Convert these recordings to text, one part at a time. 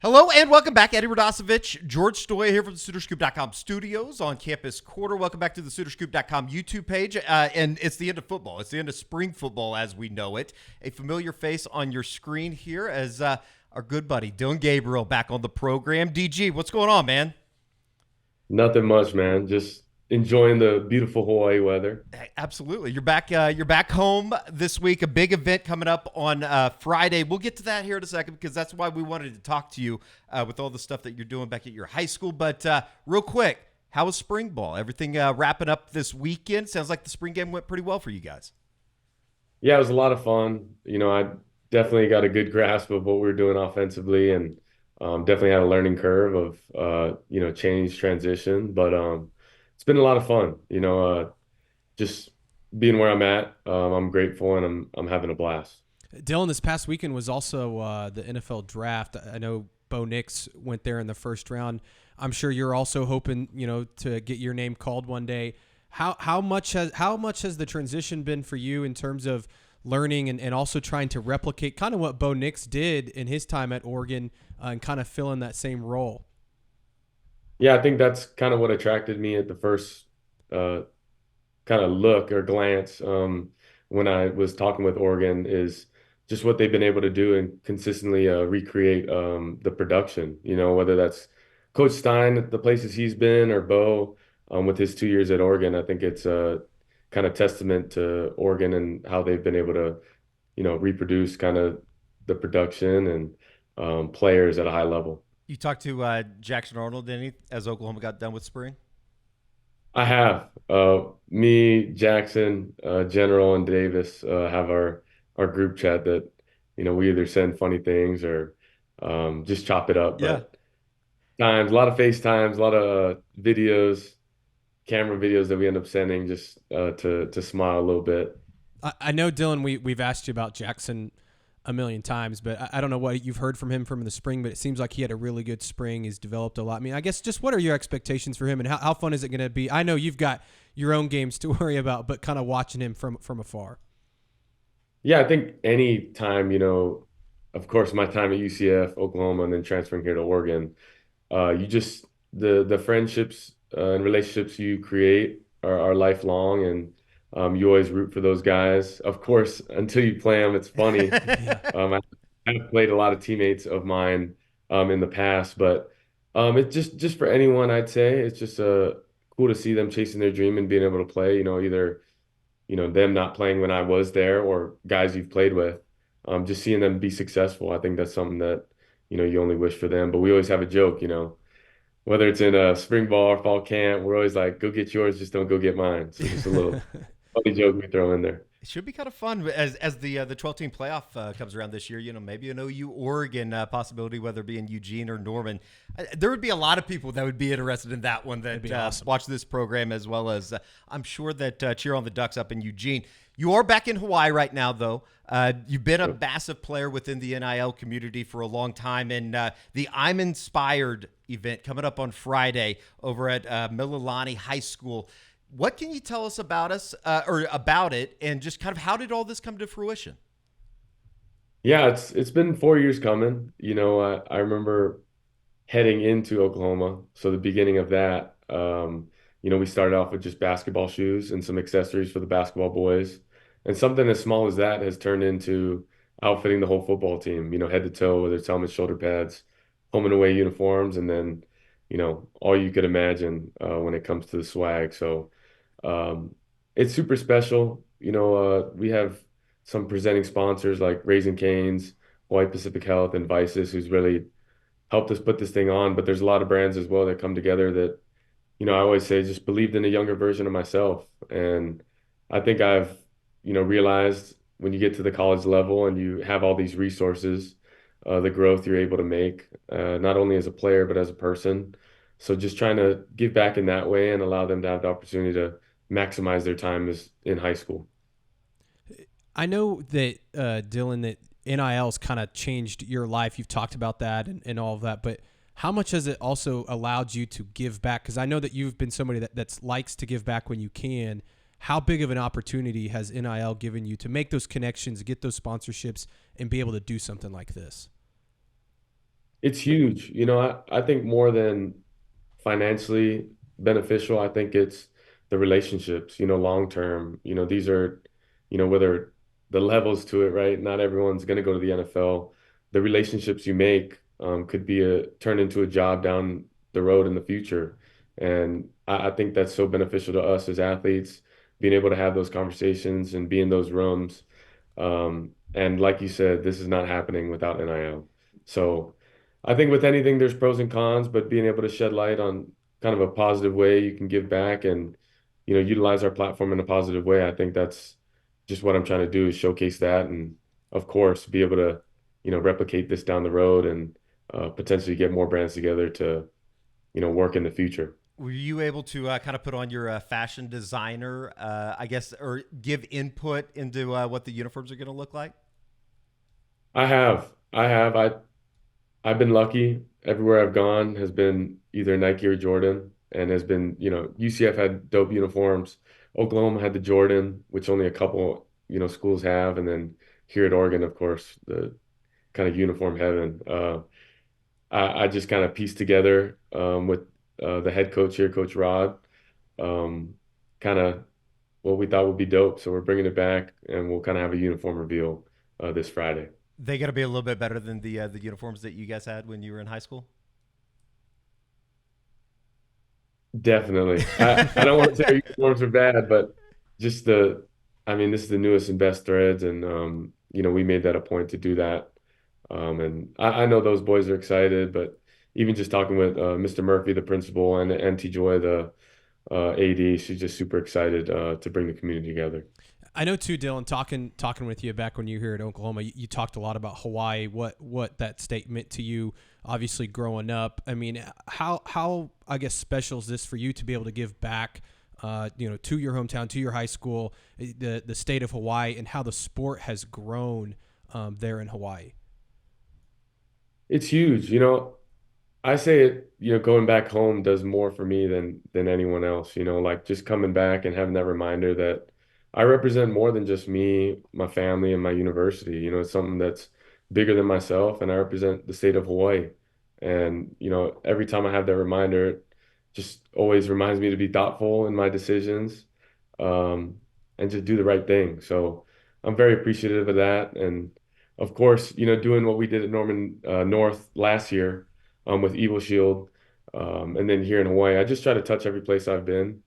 Hello and welcome back. Eddie Radosevich, George Stoya here from the SoonerScoop.com studios on Campus Quarter. Welcome back to the SoonerScoop.com YouTube page. And it's the end of football. It's the end of spring football as we know it. A familiar face on your screen here as our good buddy Dillon Gabriel back on the program. DG, what's going on, man? Nothing much, man. Just enjoying the beautiful Hawaii weather. Absolutely. You're back. You're back home this week. A big event coming up on Friday. We'll get to that here in a second because that's why we wanted to talk to you with all the stuff that you're doing back at your high school. But real quick, how was spring ball? Everything wrapping up this weekend? Sounds like the spring game went pretty well for you guys. Yeah, it was a lot of fun. I definitely got a good grasp of what we were doing offensively, and definitely had a learning curve of change transition. But it's been a lot of fun. Just being where I'm at. I'm grateful, and I'm having a blast. Dillon, this past weekend was also the NFL draft. I know Bo Nix went there in the first round. I'm sure you're also hoping, to get your name called one day. How much has the transition been for you in terms of learning and also trying to replicate kind of what Bo Nix did in his time at Oregon and kind of fill in that same role? Yeah, I think that's kind of what attracted me at the first kind of look or glance when I was talking with Oregon is just what they've been able to do and consistently recreate the production. Whether that's Coach Stein, the places he's been, or Bo with his 2 years at Oregon. I think it's a kind of testament to Oregon and how they've been able to, reproduce kind of the production and players at a high level. You talked to Jackson Arnold, didn't he, as Oklahoma got done with spring? I have. Me, Jackson, General, and Davis have our group chat that we either send funny things or just chop it up. Yeah. But times, a lot of FaceTimes, a lot of videos, camera videos that we end up sending just to smile a little bit. I know, Dillon, we've asked you about Jackson a million times, but I don't know what you've heard from him from the spring, but it seems like he had a really good spring. He's developed a lot. I mean, I guess just what are your expectations for him and how fun is it going to be? I know you've got your own games to worry about, but kind of watching him from afar. Yeah, I think any time, of course, my time at UCF, Oklahoma, and then transferring here to Oregon, you just the friendships and relationships you create are lifelong, and you always root for those guys. Of course, until you play them, it's funny. Yeah. I've played a lot of teammates of mine in the past, but it's just for anyone, I'd say it's just cool to see them chasing their dream and being able to play. Either them not playing when I was there or guys you've played with. Just seeing them be successful, I think that's something that you only wish for them. But we always have a joke, whether it's in a spring ball or fall camp, we're always like, "Go get yours, just don't go get mine." So just a little funny joke we throw in there. It should be kind of fun as the 12-team playoff comes around this year. Maybe an OU Oregon possibility, whether it be in Eugene or Norman. There would be a lot of people that would be interested in that one that awesome. watch this program, as well as I'm sure that cheer on the Ducks up in Eugene. You are back in Hawaii right now, though. You've been a massive player within the NIL community for a long time, and the I'm Inspired event coming up on Friday over at Mililani High School. What can you tell us about or about it, and just kind of how did all this come to fruition? Yeah, it's been 4 years coming. I remember heading into Oklahoma, so the beginning of that. We started off with just basketball shoes and some accessories for the basketball boys, and something as small as that has turned into outfitting the whole football team. Head to toe, whether it's helmets, shoulder pads, home and away uniforms, and then all you could imagine when it comes to the swag. So. It's super special. We have some presenting sponsors like Raising Cane's, Hawaii Pacific Health, and Vices, who's really helped us put this thing on. But there's a lot of brands as well that come together that, I always say just believed in a younger version of myself. And I think I've, realized when you get to the college level and you have all these resources, the growth you're able to make, not only as a player, but as a person. So just trying to give back in that way and allow them to have the opportunity to maximize their time as in high school. I know that, Dillon, that NIL's kind of changed your life. You've talked about that and all of that, but how much has it also allowed you to give back? Because I know that you've been somebody that likes to give back when you can. How big of an opportunity has NIL given you to make those connections, get those sponsorships, and be able to do something like this? It's huge. I think more than financially beneficial, I think it's the relationships, long term. These are, whether the levels to it, right? Not everyone's going to go to the NFL. The relationships you make could be turn into a job down the road in the future. And I think that's so beneficial to us as athletes, being able to have those conversations and be in those rooms. And like you said, this is not happening without NIL. So I think with anything, there's pros and cons, but being able to shed light on kind of a positive way you can give back and, utilize our platform in a positive way. I think that's just what I'm trying to do is showcase that and, of course, be able to, replicate this down the road and potentially get more brands together to, work in the future. Were you able to kind of put on your fashion designer, I guess, or give input into what the uniforms are going to look like? I've been lucky. Everywhere I've gone has been either Nike or Jordan, and has been, UCF had dope uniforms. Oklahoma had the Jordan, which only a couple, schools have, and then here at Oregon, of course, the kind of uniform heaven. I just kind of pieced together with the head coach here, Coach Rod, kind of what we thought would be dope. So we're bringing it back, and we'll kind of have a uniform reveal this Friday. They got to be a little bit better than the uniforms that you guys had when you were in high school. Definitely. I don't want to say our uniforms are bad, but just I mean, this is the newest and best threads, and we made that a point to do that. And I know those boys are excited, but even just talking with Mr. Murphy, the principal, and T Joy, the AD, she's just super excited to bring the community together. I know too, Dylan. Talking with you back when you were here at Oklahoma, you talked a lot about Hawaii. What that state meant to you. Obviously, growing up. I mean, how I guess special is this for you to be able to give back, to your hometown, to your high school, the state of Hawaii, and how the sport has grown there in Hawaii. It's huge. I say it, going back home does more for me than anyone else, like just coming back and having that reminder that I represent more than just me, my family, and my university. It's something that's bigger than myself, and I represent the state of Hawaii. And, every time I have that reminder, it just always reminds me to be thoughtful in my decisions, um, and just do the right thing. So I'm very appreciative of that. And of course, doing what we did at Norman North last year with Eagle Shield. And then here in Hawaii, I just try to touch every place I've been,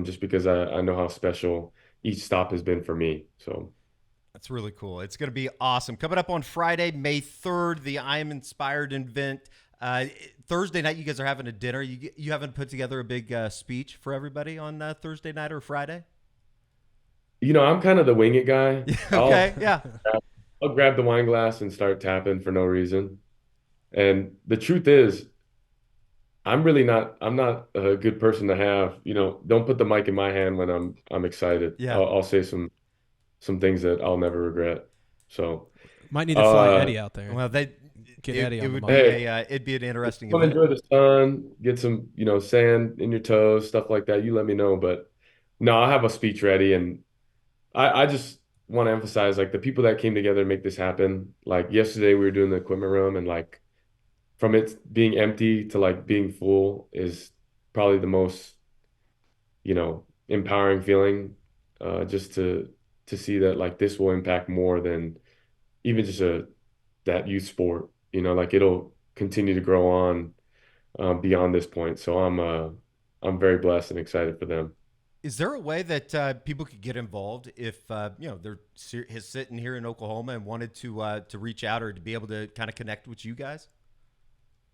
just because I know how special each stop has been for me. So That's really cool. It's going to be awesome. Coming up on Friday, May 3rd, the I Am Inspired event. Thursday night, you guys are having a dinner. You haven't put together a big speech for everybody on Thursday night or Friday? I'm kind of the wing it guy. Okay, yeah. I'll grab the wine glass and start tapping for no reason. And the truth is, I'm not a good person to have, don't put the mic in my hand when I'm excited. Yeah. I'll say some things that I'll never regret. So, Might need to fly Eddie out there. Well, Get Eddie it on the would mic. be Hey, it'd be an interesting come event. enjoy the sun, get some, sand in your toes, stuff like that. You let me know. But no, I have a speech ready, and I just want to emphasize like the people that came together to make this happen. Like yesterday, we were doing the equipment room, and like from it being empty to like being full is probably the most, empowering feeling. Just to see that like this will impact more than even just that youth sport. Like it'll continue to grow on beyond this point. So I'm very blessed and excited for them. Is there a way that people could get involved if they're sitting here in Oklahoma and wanted to reach out or to be able to kind of connect with you guys?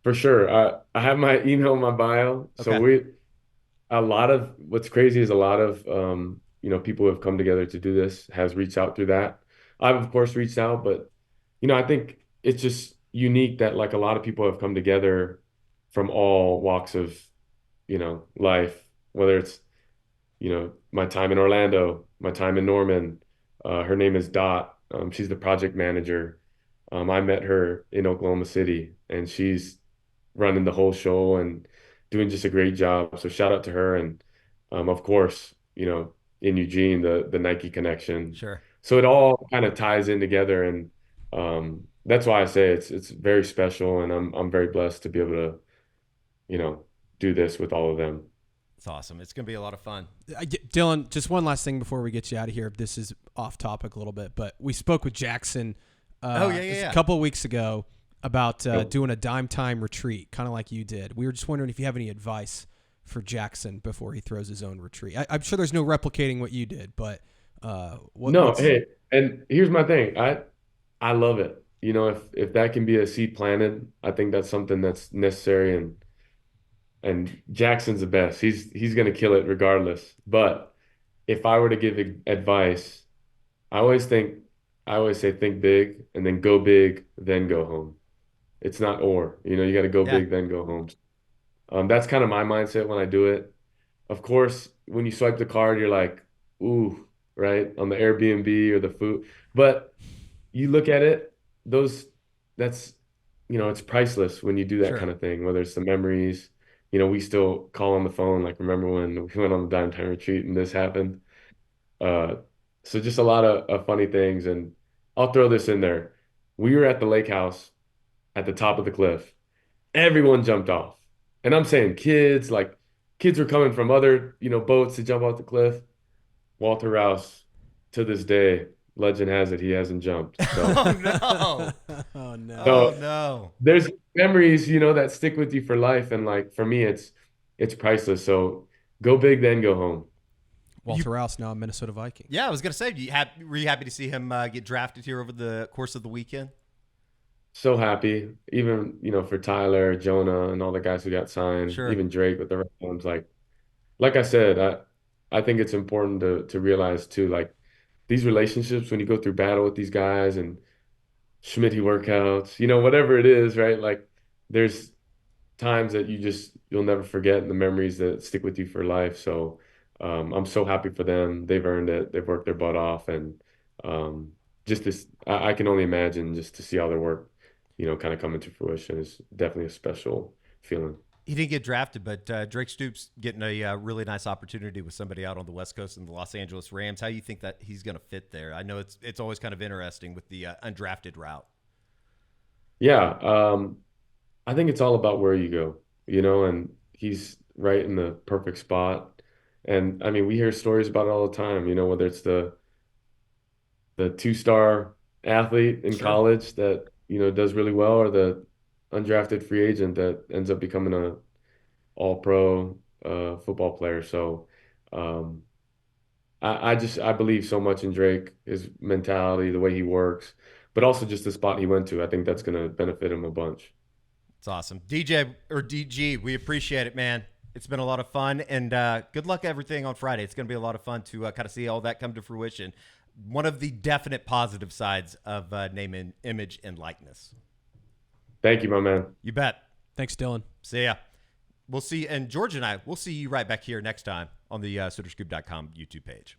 For sure. I have my email in my bio. So Okay. a lot of what's crazy is a lot of people who have come together to do this has reached out through that. I've of course reached out, but I think it's just unique that like a lot of people have come together from all walks of life, whether it's my time in Orlando, my time in Norman. Her name is Dot. She's the project manager. I met her in Oklahoma City, and she's running the whole show and doing just a great job. So shout out to her, and of course, in Eugene, the Nike connection. Sure. So it all kind of ties in together, and that's why I say it's very special, and I'm very blessed to be able to, you know, do this with all of them. It's awesome. It's going to be a lot of fun. Dillon, just one last thing before we get you out of here. This is off topic a little bit, but we spoke with Jackson a couple of weeks ago about doing a dime time retreat, kind of like you did. We were just wondering if you have any advice for Jackson before he throws his own retreat. I'm sure there's no replicating what you did, but Hey, and here's my thing. I love it. You know, if that can be a seed planted, I think that's something that's necessary, and Jackson's the best. He's gonna kill it regardless. But if I were to give advice, I always think I always say think big and then go big, then go home. It's not or, you know, you got to go Yeah. big, then go home. That's kind of my mindset when I do it. Of course, when you swipe the card, you're like, ooh, right, on the Airbnb or the food. But you look at it, those that's it's priceless when you do that Sure. kind of thing, whether it's the memories. You know, we still call on the phone, like remember when we went on the dime time retreat and this happened. Uh, so just a lot of funny things. And I'll throw this in there. We were at the lake house at the top of the cliff. Everyone jumped off. And I'm saying kids, like kids were coming from other, boats to jump off the cliff. Walter Rouse, to this day, legend has it he hasn't jumped. So, Oh no. oh no. Oh so no. there's memories, that stick with you for life. And like for me, it's priceless. So go big, then go home. Walter Rouse, now a Minnesota Viking. Yeah, I was gonna say, were you happy to see him get drafted here over the course of the weekend? So happy, even, for Tyler, Jonah, and all the guys who got signed, Sure. even Drake with the Rams. Like I said, I think it's important to realize too, like these relationships when you go through battle with these guys and Schmitty workouts, whatever it is, right? Like there's times that you'll never forget and the memories that stick with you for life. So I'm so happy for them. They've earned it. They've worked their butt off, and just this, I can only imagine just to see all their work, kind of coming to fruition is definitely a special feeling. He didn't get drafted, but Drake Stoops getting a really nice opportunity with somebody out on the West Coast in the Los Angeles Rams. How do you think that he's going to fit there? I know it's always kind of interesting with the undrafted route. Yeah, I think it's all about where you go, and he's right in the perfect spot. And I mean, we hear stories about it all the time, whether it's the two-star athlete in Sure. college that, does really well, or the undrafted free agent that ends up becoming a all-pro football player. So um, I believe so much in Drake, his mentality, the way he works, but also just the spot he went to. I think that's going to benefit him a bunch. It's awesome. DJ or DG, we appreciate it, man. It's been a lot of fun, and good luck everything on Friday. It's going to be a lot of fun to kind of see all that come to fruition. One of the definite positive sides of name and image and likeness. Thank you, my man. You bet. Thanks, Dillon. See ya. We'll see, and George and I, we'll see you right back here next time on the SoonerScoop.com YouTube page.